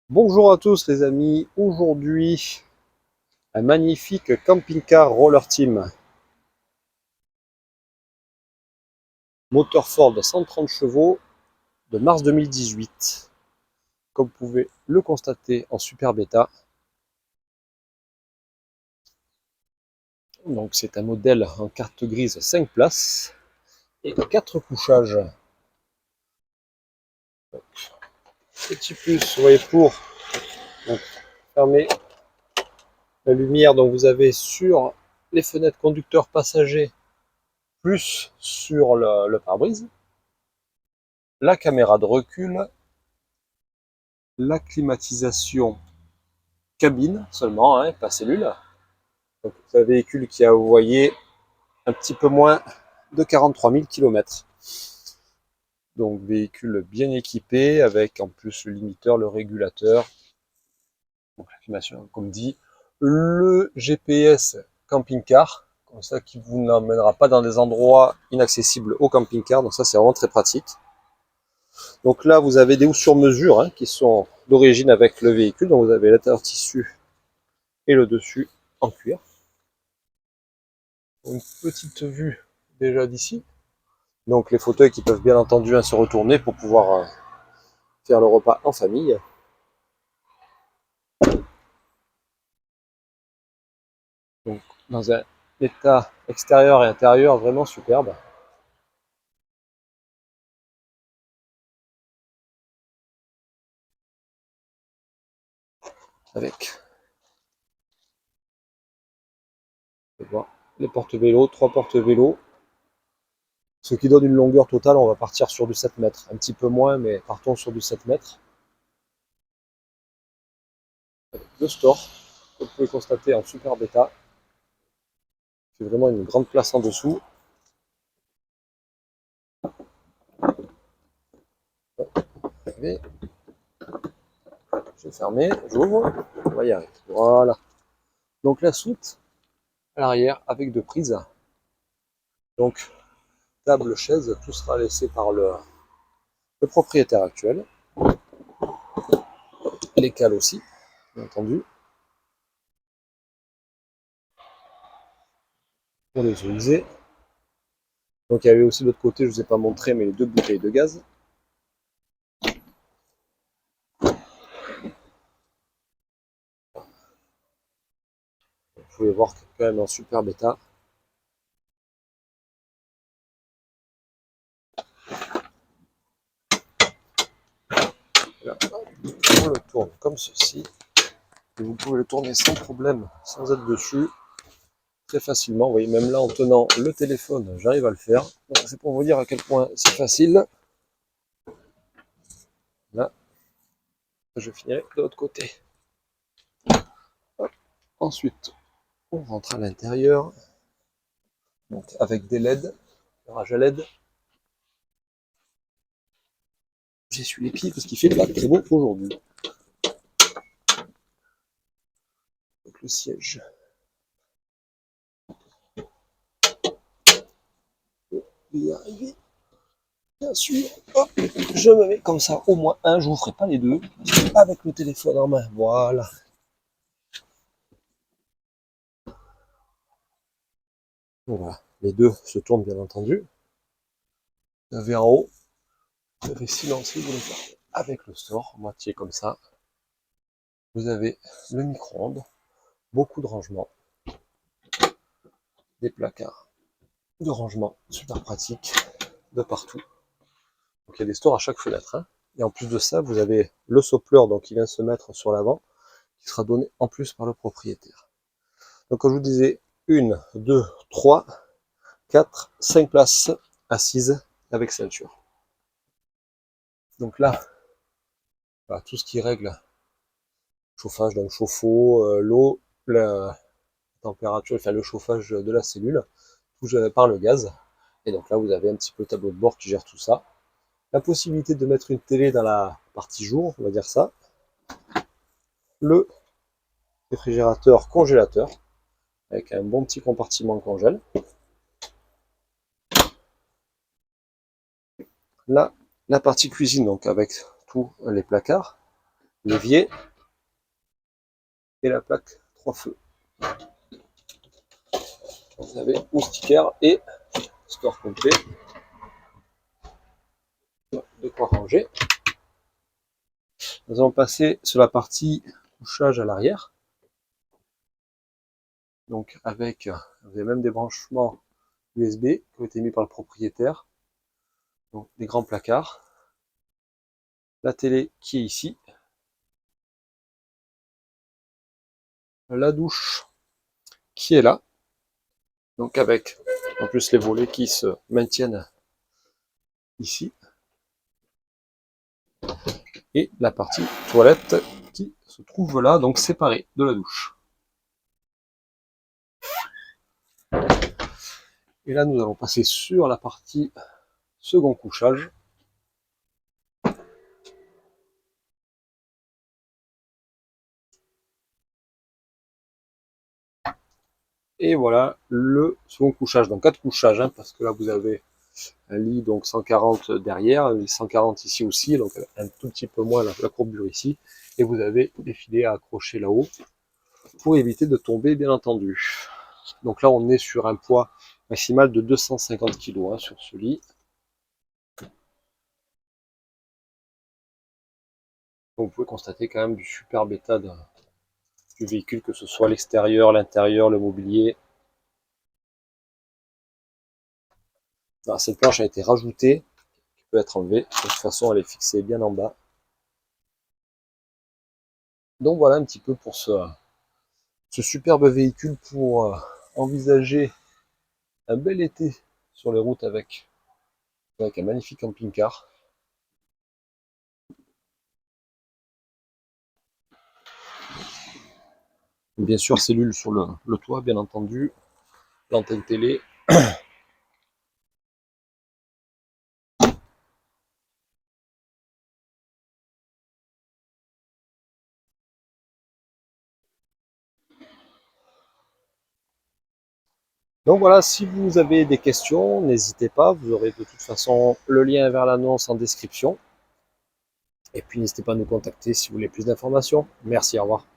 Bonjour à tous les amis, aujourd'hui un magnifique camping-car Roller Team, moteur Ford 130 chevaux de mars 2018, comme vous pouvez le constater en super bêta. Donc c'est un modèle en carte grise 5 places et 4 couchages. Petit plus, vous voyez pour donc, fermer la lumière, donc vous avez sur les fenêtres conducteurs passagers plus sur le pare-brise, la caméra de recul, la climatisation cabine seulement, hein, pas cellule. Donc c'est un véhicule qui a envoyé un petit peu moins de 43 000 km. Donc véhicule bien équipé avec en plus le limiteur, le régulateur, donc l'animation comme dit, le GPS camping-car, comme ça qui vous n'emmènera pas dans des endroits inaccessibles au camping-car, donc ça c'est vraiment très pratique. Donc là vous avez des housses sur mesure hein, qui sont d'origine avec le véhicule, donc vous avez l'intérieur tissu et le dessus en cuir. Une petite vue déjà d'ici. Donc les fauteuils qui peuvent bien entendu se retourner pour pouvoir faire le repas en famille. Donc dans un état extérieur et intérieur vraiment superbe. Avec les portes-vélos, 3 portes-vélos. Ce qui donne une longueur totale, on va partir sur du 7 mètres. Un petit peu moins, mais partons sur du 7 mètres. Avec le store, comme vous pouvez constater en super bêta. C'est vraiment une grande place en dessous. Je vais fermer, j'ouvre, on va y arriver. Voilà. Donc la soute à l'arrière avec deux prises. Donc table, chaise, tout sera laissé par le propriétaire actuel. Les cales aussi, bien entendu, pour les utiliser. Donc il y avait aussi de l'autre côté, je ne vous ai pas montré, mais les deux bouteilles de gaz. Vous pouvez voir quand même en super bêta. Là, on le tourne comme ceci. Et vous pouvez le tourner sans problème, sans être dessus, très facilement. Vous voyez, même là, en tenant le téléphone, j'arrive à le faire. C'est pour vous dire à quel point c'est facile. Là, je finirai de l'autre côté. Hop. Ensuite, on rentre à l'intérieur. Donc avec des LED, garage à LED. J'essuie les pieds parce qu'il fait pas très beau aujourd'hui. Donc le siège. Je vais y arriver. Bien sûr. Hop, je me mets comme ça, au moins un, je vous ferai pas les deux. Avec le téléphone en main. Voilà. Voilà. Les deux se tournent bien entendu. Vous avez en haut, vous avez silencieux, vous le faire avec le store, moitié comme ça. Vous avez le micro-ondes, beaucoup de rangements, des placards de rangement super pratiques de partout. Donc il y a des stores à chaque fenêtre. Hein. Et en plus de ça, vous avez le soppleur donc, qui vient se mettre sur l'avant, qui sera donné en plus par le propriétaire. Donc comme je vous disais, 1, 2, 3, 4, 5 places assises avec ceinture. Donc là, voilà, tout ce qui règle chauffage, donc chauffe-eau, l'eau, la température, enfin le chauffage de la cellule, tout par le gaz. Et donc là, vous avez un petit peu le tableau de bord qui gère tout ça. La possibilité de mettre une télé dans la partie jour, on va dire ça. Le réfrigérateur congélateur, avec un bon petit compartiment congèle. Là, la partie cuisine, donc avec tous les placards. l'évier et la plaque 3 feux. Vous avez moustiquaire et store complet. De quoi ranger. Nous allons passer sur la partie couchage à l'arrière. Donc avec, vous avez même des branchements USB qui ont été mis par le propriétaire. Donc des grands placards. La télé qui est ici. La douche qui est là. Donc avec en plus les volets qui se maintiennent ici. Et la partie toilette qui se trouve là, donc séparée de la douche. Et là, nous allons passer sur la partie second couchage. Et voilà le second couchage, donc 4 couchages, hein, parce que là vous avez un lit donc 140 derrière, un lit 140 ici aussi, donc un tout petit peu moins la courbure ici, et vous avez des filets à accrocher là-haut pour éviter de tomber bien entendu. Donc là on est sur un poids maximal de 250 kg hein, sur ce lit. Donc vous pouvez constater quand même du superbe état du véhicule, que ce soit l'extérieur, l'intérieur, le mobilier. Alors, cette planche a été rajoutée, qui peut être enlevée. De toute façon, elle est fixée bien en bas. Donc voilà un petit peu pour ce superbe véhicule pour envisager un bel été sur les routes avec un magnifique camping-car. Bien sûr, cellule sur le toit, bien entendu. L'antenne télé. Donc voilà, si vous avez des questions, n'hésitez pas, vous aurez de toute façon le lien vers l'annonce en description. Et puis n'hésitez pas à nous contacter si vous voulez plus d'informations. Merci, au revoir.